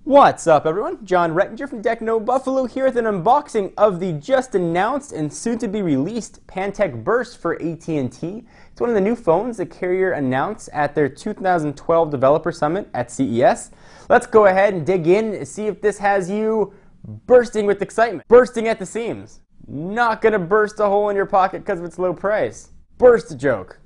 What's up, everyone? John Rettinger from Techno Buffalo here with an unboxing of the just announced and soon to be released Pantech Burst for AT&T. It's one of the new phones the carrier announced at their 2012 Developer Summit at CES. Let's go ahead and dig in and see if this has you bursting with excitement, bursting at the seams. Not gonna burst a hole in your pocket because of its low price. Burst a joke.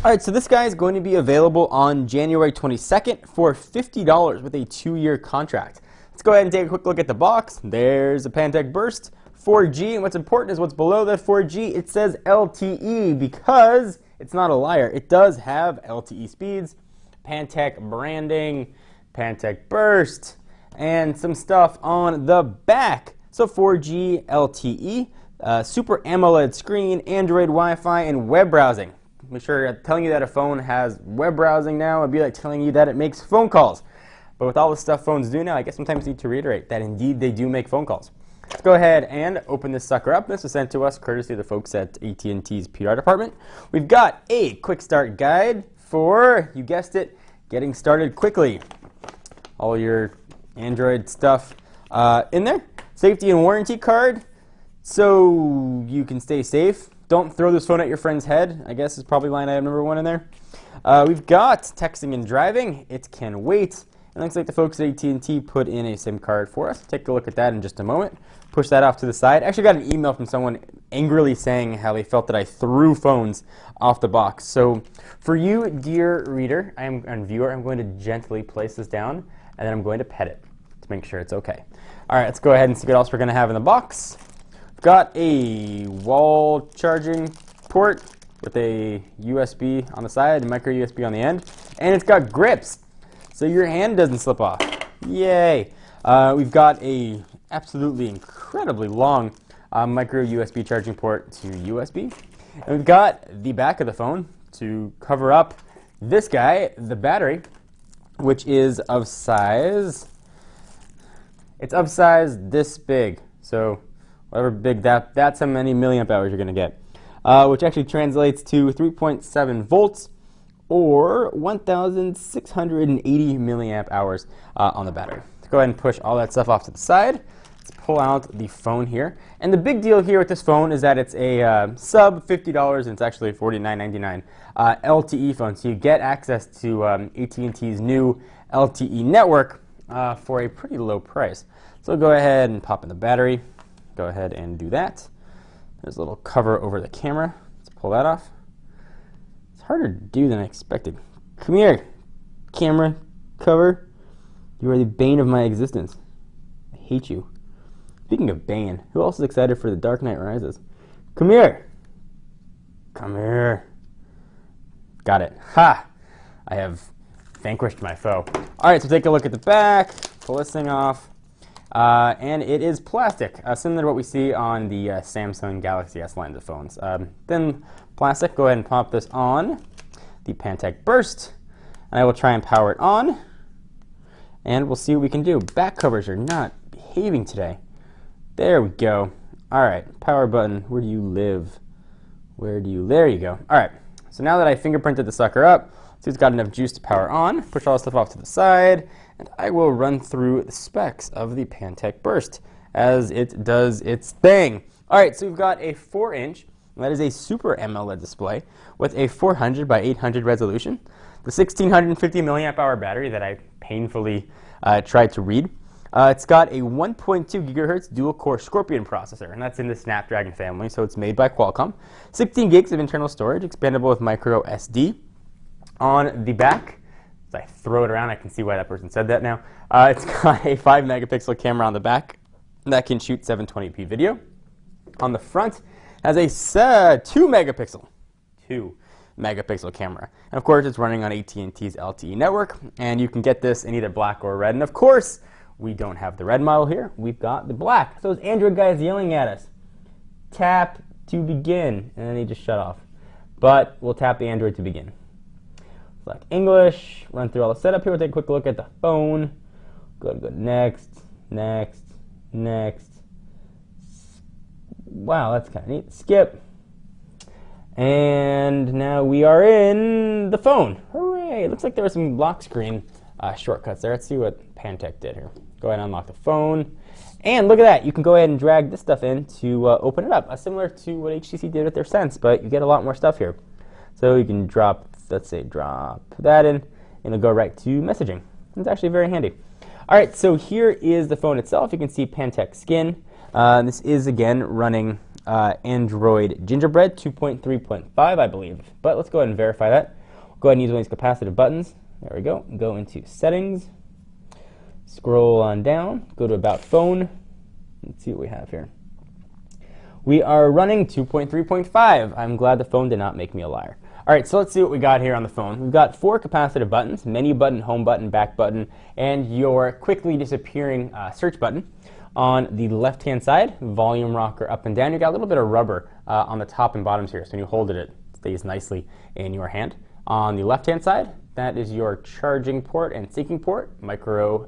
Alright, so this guy is going to be available on January 22nd for $50 with a 2-year contract. Let's go ahead and take a quick look at the box. There's a Pantech Burst 4G, and what's important is what's below that 4G. It says LTE because it's not a liar. It does have LTE speeds, Pantech branding, Pantech Burst, and some stuff on the back. So 4G LTE, Super AMOLED screen, Android Wi-Fi, and web browsing. Make sure telling you that a phone has web browsing now would be like telling you that it makes phone calls. But with all the stuff phones do now, I guess sometimes you need to reiterate that indeed they do make phone calls. Let's go ahead and open this sucker up. This was sent to us courtesy of the folks at AT&T's PR department. We've got a quick start guide for, you guessed it, getting started quickly. All your Android stuff in there. Safety and warranty card, so you can stay safe. Don't throw this phone at your friend's head, I guess is probably line item number 1 in there. We've got texting and driving. It can wait. It looks like the folks at AT&T put in a SIM card for us. Take a look at that in just a moment. Push that off to the side. I actually got an email from someone angrily saying how they felt that I threw phones off the box. So for you, dear reader and viewer, I'm going to gently place this down, and then I'm going to pet it to make sure it's okay. All right, let's go ahead and see what else we're going to have in the box. Got a wall charging port with a USB on the side, a micro USB on the end, and it's got grips, so your hand doesn't slip off. Yay! We've got a absolutely incredibly long micro USB charging port to USB, and we've got the back of the phone to cover up this guy, the battery, which is of size. It's of size this big, so. Whatever big that's how many milliamp hours you're going to get, which actually translates to 3.7 volts or 1,680 milliamp hours on the battery. Let's go ahead and push all that stuff off to the side. Let's pull out the phone here. And the big deal here with this phone is that it's a sub $50, and it's actually $49.99 LTE phone. So you get access to AT&T's new LTE network for a pretty low price. So go ahead and pop in the battery. Go ahead and do that. There's a little cover over the camera. Let's pull that off. It's harder to do than I expected. Come here, camera cover. You are the bane of my existence. I hate you. Speaking of bane, who else is excited for The Dark Knight Rises? Come here. Come here. Got it. Ha! I have vanquished my foe. All right, so take a look at the back. Pull this thing off. And it is plastic, similar to what we see on the Samsung Galaxy S lines of phones. Thin plastic. Go ahead and pop this on the Pantech Burst, and I will try and power it on, and we'll see what we can do. Back covers are not behaving today. There we go. All right, power button. Where do you live? Where do you? There you go. All right. So now that I fingerprinted the sucker up, see it's got enough juice to power on. Push all the stuff off to the side. And I will run through the specs of the Pantech Burst as it does its thing. All right, so we've got a 4-inch, that is a Super AMOLED display with a 400 by 800 resolution, the 1650 milliamp hour battery that I painfully tried to read. It's got a 1.2 gigahertz dual-core Scorpion processor, and that's in the Snapdragon family, so it's made by Qualcomm. 16 gigs of internal storage, expandable with micro SD. On the back, I throw it around, I can see why that person said that now. It's got a 5 megapixel camera on the back that can shoot 720p video. On the front, has a 2 megapixel camera. And of course, it's running on AT&T's LTE network, and you can get this in either black or red. And of course, we don't have the red model here. We've got the black. So those Android guys yelling at us, tap to begin, and then they just shut off. But we'll tap the Android to begin. Select English, run through all the setup here. We'll take a quick look at the phone. Go next, next, next. Wow, that's kind of neat. Skip. And now we are in the phone. Hooray! It looks like there were some lock screen shortcuts there. Let's see what Pantech did here. Go ahead and unlock the phone. And look at that. You can go ahead and drag this stuff in to open it up. Similar to what HTC did with their Sense, but you get a lot more stuff here. So you can drop, let's say, drop that in, and it'll go right to messaging. It's actually very handy. All right, so here is the phone itself. You can see Pantech skin. This is, again, running Android Gingerbread 2.3.5, I believe. But let's go ahead and verify that. Go ahead and use one of these capacitive buttons. There we go. Go into Settings. Scroll on down. Go to About Phone. Let's see what we have here. We are running 2.3.5. I'm glad the phone did not make me a liar. All right, so let's see what we got here on the phone. We've got 4 capacitive buttons: menu button, home button, back button, and your quickly disappearing search button. On the left-hand side, volume rocker up and down. You got a little bit of rubber on the top and bottoms here, so when you hold it, it stays nicely in your hand. On the left-hand side, that is your charging port and syncing port, micro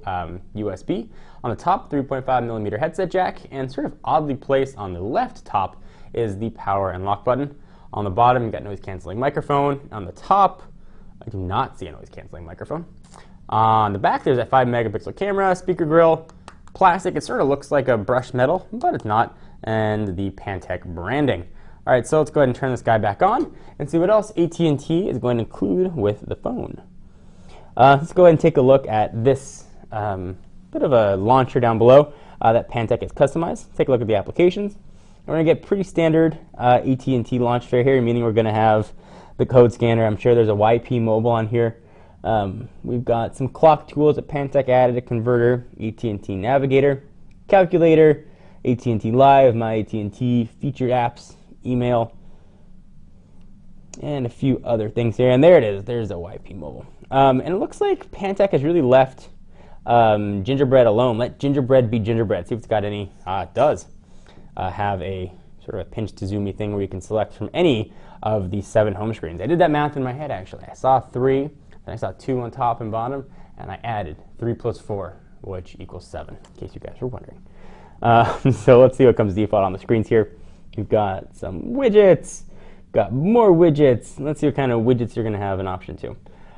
USB. On the top, 3.5mm headset jack, and sort of oddly placed on the left top is the power and lock button. On the bottom, you've got noise-canceling microphone. On the top, I do not see a noise-canceling microphone. On the back, there's a 5-megapixel camera, speaker grill, plastic. It sort of looks like a brushed metal, but it's not, and the Pantech branding. All right, so let's go ahead and turn this guy back on and see what else AT&T is going to include with the phone. Let's go ahead and take a look at this bit of a launcher down below that Pantech has customized. Take a look at the applications. We're going to get pretty standard AT&T launch tray here, meaning we're going to have the code scanner. I'm sure there's a YP mobile on here. We've got some clock tools that Pantech added, a converter, AT&T Navigator, calculator, AT&T Live, My AT&T, featured apps, email, and a few other things here. And there it is. There's a YP mobile. And it looks like Pantech has really left Gingerbread alone. Let Gingerbread be Gingerbread. See if it's got any. It does. Have a sort of a pinch to zoomy thing where you can select from any of the 7 home screens. I did that math in my head, actually. I saw 3, then I saw 2 on top and bottom, and I added 3 plus 4, which equals 7, in case you guys were wondering. So let's see what comes default on the screens here. You've got some widgets, got more widgets. Let's see what kind of widgets you're going to have an option to.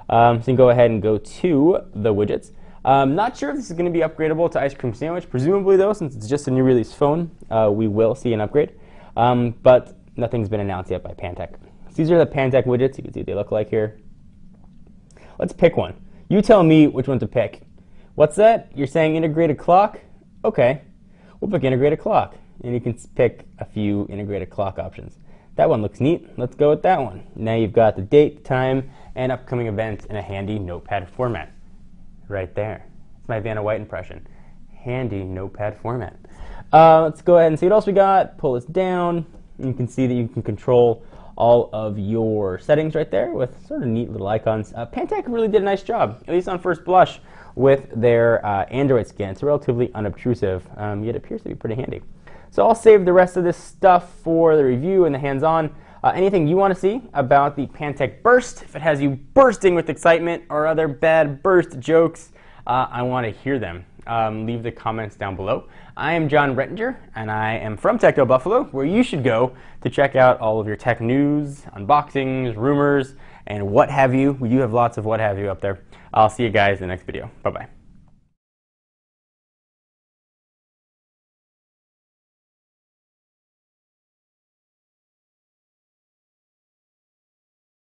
So you can go ahead and go to the widgets. Not sure if this is going to be upgradable to Ice Cream Sandwich. Presumably, though, since it's just a new release phone, we will see an upgrade. But nothing's been announced yet by Pantech. So these are the Pantech widgets. You can see what they look like here. Let's pick one. You tell me which one to pick. What's that? You're saying integrated clock? Okay. We'll pick integrated clock. And you can pick a few integrated clock options. That one looks neat. Let's go with that one. Now you've got the date, time, and upcoming events in a handy notepad format. Right there. It's my Vanna White impression. Handy notepad format. Let's go ahead and see what else we got. Pull this down. You can see that you can control all of your settings right there with sort of neat little icons. Pantech really did a nice job, at least on first blush, with their Android scan. It's relatively unobtrusive, yet appears to be pretty handy. So I'll save the rest of this stuff for the review and the hands-on. Anything you want to see about the Pantech Burst, if it has you bursting with excitement or other bad burst jokes, I want to hear them. Leave the comments down below. I am John Rettinger, and I am from Techno Buffalo, where you should go to check out all of your tech news, unboxings, rumors, and what have you. We do have lots of what have you up there. I'll see you guys in the next video. Bye-bye.